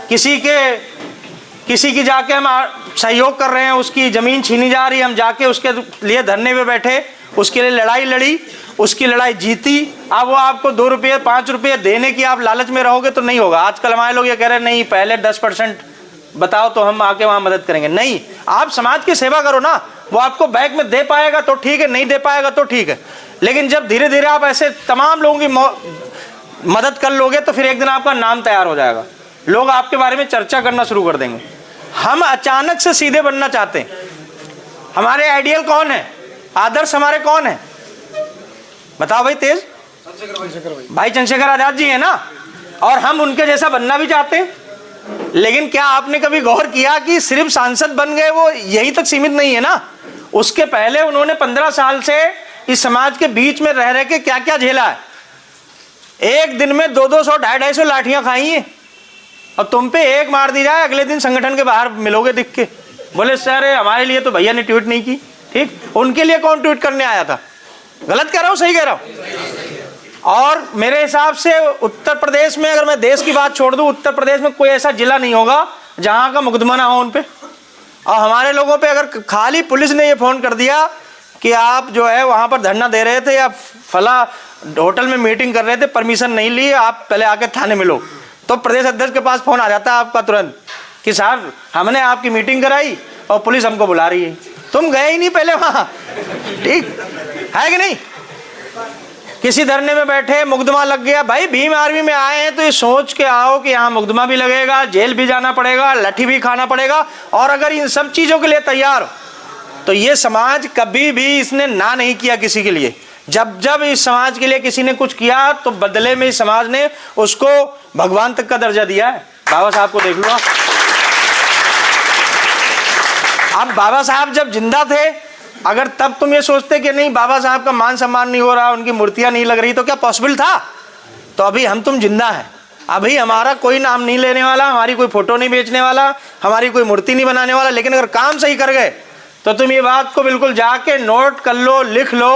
किसी की जाके हम सहयोग कर रहे हैं, उसकी ज़मीन छीनी जा रही है, हम जाके उसके लिए धरने पे बैठे, उसके लिए लड़ाई लड़ी, उसकी लड़ाई जीती। अब वो आपको 2 रुपये 5 रुपये देने की आप लालच में रहोगे तो नहीं होगा। आजकल हमारे लोग ये कह रहे हैं नहीं पहले 10% बताओ तो हम आके वहाँ मदद करेंगे। नहीं, आप समाज की सेवा करो ना, वो आपको बैंक में दे पाएगा तो ठीक है, नहीं दे पाएगा तो ठीक है, लेकिन जब धीरे धीरे आप ऐसे तमाम लोगों की मदद कर लोगे तो फिर एक दिन आपका नाम तैयार हो जाएगा, लोग आपके बारे में चर्चा करना शुरू कर देंगे। हम अचानक से सीधे बनना चाहते हैं। हमारे आइडियल कौन है, आदर्श हमारे कौन है, बताओ भाई तेज भाई चंद्रशेखर आजाद जी है ना, और हम उनके जैसा बनना भी चाहते हैं। लेकिन क्या आपने कभी गौर किया कि सिर्फ सांसद बन गए वो यहीं तक सीमित नहीं है ना, उसके पहले उन्होंने 15 साल से इस समाज के बीच में रह के क्या क्या झेला है। एक दिन में 200 250 लाठियां खाई हैं, और तुम पे एक मार दी जाए अगले दिन संगठन के बाहर मिलोगे दिख के, बोले सर हमारे लिए तो भैया ने ट्वीट नहीं की। ठीक, उनके लिए कौन ट्वीट करने आया था? गलत कह रहा हूं, सही कह रहा हूं? और मेरे हिसाब से उत्तर प्रदेश में, अगर मैं देश की बात छोड़ दूं, उत्तर प्रदेश में कोई ऐसा जिला नहीं होगा जहां का मुकदमा ना हो उन पे। और हमारे लोगों पे अगर खाली पुलिस ने ये फोन कर दिया कि आप जो है वहां पर धरना दे रहे थे या फला होटल में मीटिंग कर रहे थे, परमिशन नहीं ली, आप पहले आके थाने मिलो, तो प्रदेश अध्यक्ष के पास फोन आ जाता है आपका तुरंत कि साहब हमने आपकी मीटिंग कराई और पुलिस हमको बुला रही है, तुम गए ही नहीं पहले वहां। ठीक है कि नहीं? किसी धरने में बैठे मुकदमा लग गया, भाई भीम आर्मी में आए हैं तो ये सोच के आओ कि यहाँ मुकदमा भी लगेगा, जेल भी जाना पड़ेगा, लाठी भी खाना पड़ेगा, और अगर इन सब चीजों के लिए तैयार हो तो ये समाज कभी भी इसने ना नहीं किया किसी के लिए। जब जब इस समाज के लिए किसी ने कुछ किया तो बदले में इस समाज ने उसको भगवान तक का दर्जा दिया है। बाबा साहब को देख लो आप। अब बाबा साहब जब जिंदा थे, अगर तब तुम ये सोचते कि नहीं बाबा साहब का मान सम्मान नहीं हो रहा, उनकी मूर्तियां नहीं लग रही, तो क्या पॉसिबल था? तो अभी हम तुम जिंदा है, अभी हमारा कोई नाम नहीं लेने वाला, हमारी कोई फोटो नहीं बेचने वाला, हमारी कोई मूर्ति नहीं बनाने वाला, लेकिन अगर काम सही कर गए तो तुम ये बात को बिल्कुल जाके नोट कर लो, लिख लो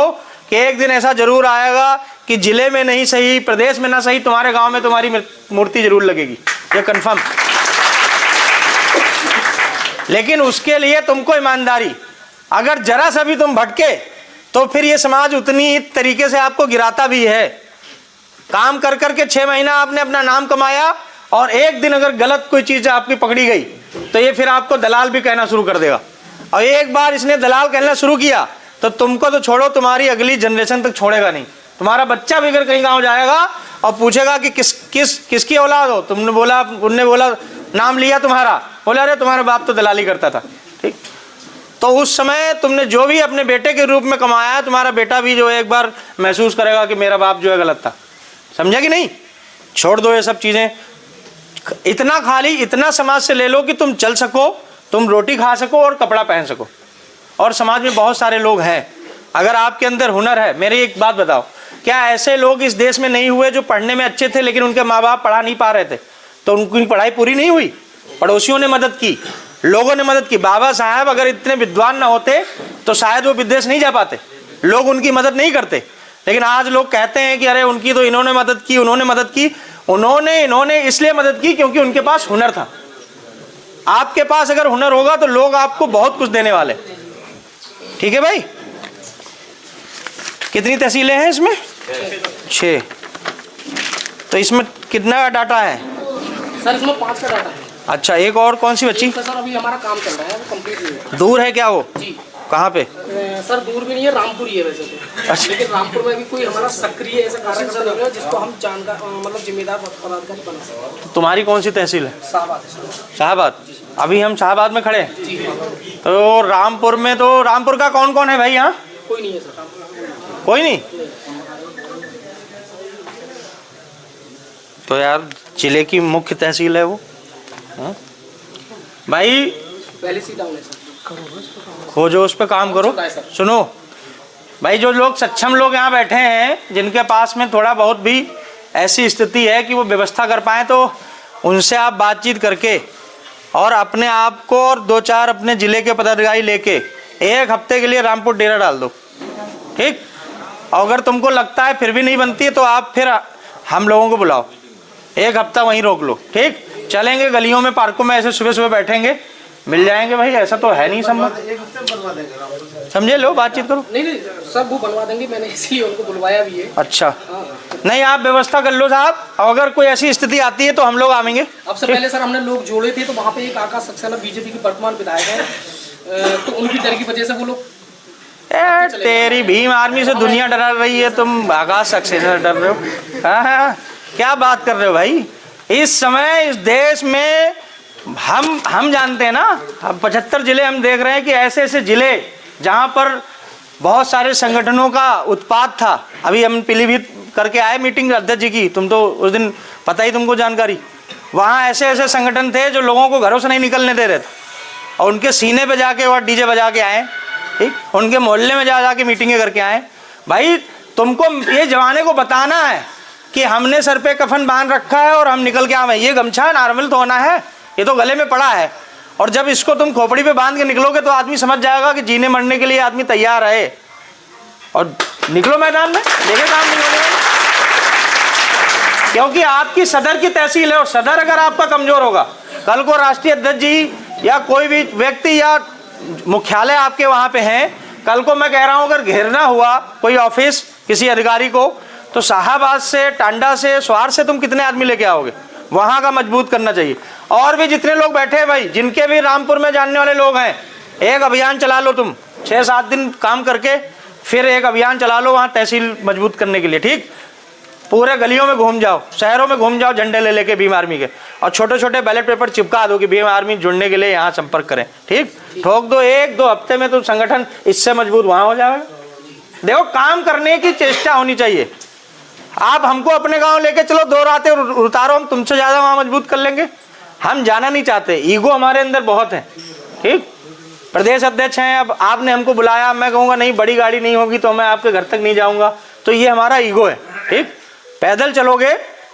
कि एक दिन ऐसा जरूर आएगा कि जिले में नहीं सही, प्रदेश में ना सही, तुम्हारे गांव में तुम्हारी मूर्ति जरूर लगेगी, ये कंफर्म। लेकिन उसके लिए तुमको ईमानदारी, अगर जरा सा भी तुम भटके तो फिर ये समाज उतनी ही तरीके से आपको गिराता भी है। काम कर करके 6 महीना आपने अपना नाम कमाया, और एक दिन अगर गलत कोई चीज आपकी पकड़ी गई तो ये फिर आपको दलाल भी कहना शुरू कर देगा, और एक बार इसने दलाल कहना शुरू किया तो तुमको तो छोड़ो, तुम्हारी अगली जनरेशन तक छोड़ेगा नहीं। तुम्हारा बच्चा भी अगर कहीं गाँव जाएगा और पूछेगा कि किसकी औलाद हो, तुमने बोला, उनने बोला नाम लिया तुम्हारा, बोला अरे तुम्हारा बाप तो दलाली करता था। ठीक, तो उस समय तुमने जो भी अपने बेटे के रूप में कमाया, तुम्हारा बेटा भी जो है एक बार महसूस करेगा कि मेरा बाप जो है गलत था। समझा कि नहीं? छोड़ दो ये सब चीजें, इतना खाली इतना समाज से ले लो कि तुम चल सको, तुम रोटी खा सको और कपड़ा पहन सको। और समाज में बहुत सारे लोग हैं, अगर आपके अंदर हुनर है, मेरी एक बात बताओ, क्या ऐसे लोग इस देश में नहीं हुए जो पढ़ने में अच्छे थे लेकिन उनके माँ बाप पढ़ा नहीं पा रहे थे तो उनकी पढ़ाई पूरी नहीं हुई? पड़ोसियों ने मदद की, लोगों ने मदद की। बाबा साहब अगर इतने विद्वान ना होते तो शायद वो विदेश नहीं जा पाते, लोग उनकी मदद नहीं करते। लेकिन आज लोग कहते हैं कि अरे उनकी तो इन्होंने मदद की, उन्होंने मदद की। इन्होंने इसलिए मदद की क्योंकि उनके पास हुनर था। आपके पास अगर हुनर होगा तो लोग आपको बहुत कुछ देने वाले। ठीक है भाई? कितनी तहसीलें हैं इसमें? 6। तो इसमें कितना का डाटा है सर? इसमें 5 का डाटा है। अच्छा, एक और कौन सी बच्ची? सर अभी हमारा काम चल रहा है, वो कंप्लीट नहीं है। दूर है क्या वो? जी। कहाँ पे? सर दूर भी नहीं है, रामपुर ही है वैसे तो। अच्छा। लेकिन रामपुर में भी कोई हमारा सक्रिय ऐसा कार्यकर्ता नहीं है जिसको हम जानकार मतलब जिम्मेदार पदाधिकारी बना सकते। तुम्हारी कौन सी तहसील है? शाहबाद। शाहबाद। अभी हम शाहबाद में खड़े हैं। जी। तो रामपुर में, तो रामपुर का कौन कौन है भाई यहाँ? कोई नहीं है सर। कोई नहीं? तो यार जिले की मुख्य तहसील है वो। हाँ? भाई पहले सी डाउन है सर, खोजो, उस पर काम करो। सुनो भाई, जो लोग सक्षम लोग यहाँ बैठे हैं, जिनके पास में थोड़ा बहुत भी ऐसी स्थिति है कि वो व्यवस्था कर पाए, तो उनसे आप बातचीत करके और अपने आप को और 2-4 अपने जिले के पदाधिकारी लेके 1 हफ्ते के लिए रामपुर डेरा डाल दो। ठीक? और अगर तुमको लगता है फिर भी नहीं बनती है तो आप फिर हम लोगों को बुलाओ, 1 हफ्ता वहीं रोक लो। ठीक? चलेंगे गलियों में, पार्कों में, ऐसे सुबह सुबह बैठेंगे, मिल जाएंगे भाई। ऐसा तो है नहीं संभव, समझे? लो बातचीत करो। नहीं सब वो बनवा देंगे, मैंने इसलिए उनको बुलवाया भी है। अच्छा, नहीं आप व्यवस्था कर लो साहब, अगर कोई ऐसी स्थिति आती है तो हम लोग आएंगे। अब से पहले सर हमने लोग जोड़े थे, तो वहाँ पे एक आकाश सक्सेना बीजेपी के वर्तमान विधायक है, तो उनकी डर की वजह से वो लोग तेरी भीम आर्मी से दुनिया डरा रही है, तुम आकाश सक्सेना डर रहे हो? हाँ, क्या बात कर रहे हो भाई? इस समय इस देश में हम जानते हैं ना, 75 जिले हम देख रहे हैं कि ऐसे ऐसे जिले जहाँ पर बहुत सारे संगठनों का उत्पात था। अभी हम पीलीभीत करके आए मीटिंग अध्यक्ष जी की, तुम तो उस दिन पता ही तुमको जानकारी। वहाँ ऐसे ऐसे संगठन थे जो लोगों को घरों से नहीं निकलने दे रहे थे, और उनके सीने पे जाके और डीजे बजा के आए, ठीक, उनके मोहल्ले में जा जाके मीटिंगें करके आए। भाई तुमको ये जवाने को बताना है कि हमने सर पे कफन बांध रखा है और हम निकल के आए। ये गमछा नॉर्मल तो होना है, ये तो गले में पड़ा है, और जब इसको तुम खोपड़ी पे बांध के निकलोगे तो आदमी समझ जाएगा कि जीने मरने के लिए आदमी तैयार है। और निकलो मैदान में, देखे काम नहीं होने वाला। क्योंकि आपकी सदर की तहसील है, और सदर अगर आपका कमजोर होगा, कल को राष्ट्रीय अध्यक्ष जी या कोई भी व्यक्ति या मुख्यालय आपके वहां पे हैं, कल को मैं कह रहा हूं अगर घेरना हुआ कोई ऑफिस किसी अधिकारी को, तो शाहाबाद से, टांडा से, स्वार से तुम कितने आदमी लेके आओगे? वहां का मजबूत करना चाहिए। और भी जितने लोग बैठे हैं भाई, जिनके भी रामपुर में जानने वाले लोग हैं, एक अभियान चला लो तुम, 6-7 दिन काम करके फिर एक अभियान चला लो वहाँ तहसील मजबूत करने के लिए, ठीक। पूरे गलियों में घूम जाओ, शहरों में घूम जाओ झंडे ले लेके भीम आर्मी के, और छोटे छोटे बैलेट पेपर चिपका दो कि भीम आर्मी जुड़ने के लिए यहाँ संपर्क करें, ठीक। ठोक दो, 1-2 हफ्ते में तो संगठन इससे मजबूत वहाँ हो जाएगा। देखो, काम करने की चेष्टा होनी चाहिए। आप हमको अपने गांव लेके चलो, 2 रातें उतारो, हम तुमसे ज़्यादा वहाँ मजबूत कर लेंगे। हम जाना नहीं चाहते, ईगो हमारे अंदर बहुत है, ठीक। प्रदेश अध्यक्ष हैं, अब आपने हमको बुलाया, मैं कहूँगा नहीं बड़ी गाड़ी नहीं होगी तो मैं आपके घर तक नहीं जाऊँगा, तो ये हमारा ईगो है, ठीक। पैदल चलोगे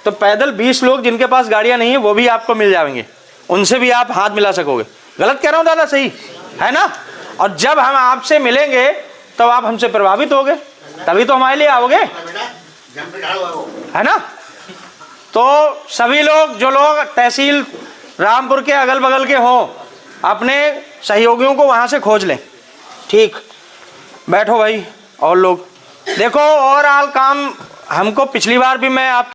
तो पैदल 20 लोग जिनके पास गाड़ियाँ नहीं है वो भी आपको मिल जाएंगे, उनसे भी आप हाथ मिला सकोगे। गलत कह रहा हूँ दादा? सही है ना? और जब हम आपसे मिलेंगे तो आप हमसे प्रभावित होगे, तभी तो हमारे लिए आओगे, है ना? तो सभी लोग, जो लोग तहसील रामपुर के अगल बगल के हों, अपने सहयोगियों को वहाँ से खोज लें, ठीक। बैठो भाई, और लोग देखो, ओवरऑल काम हमको पिछली बार भी मैं आप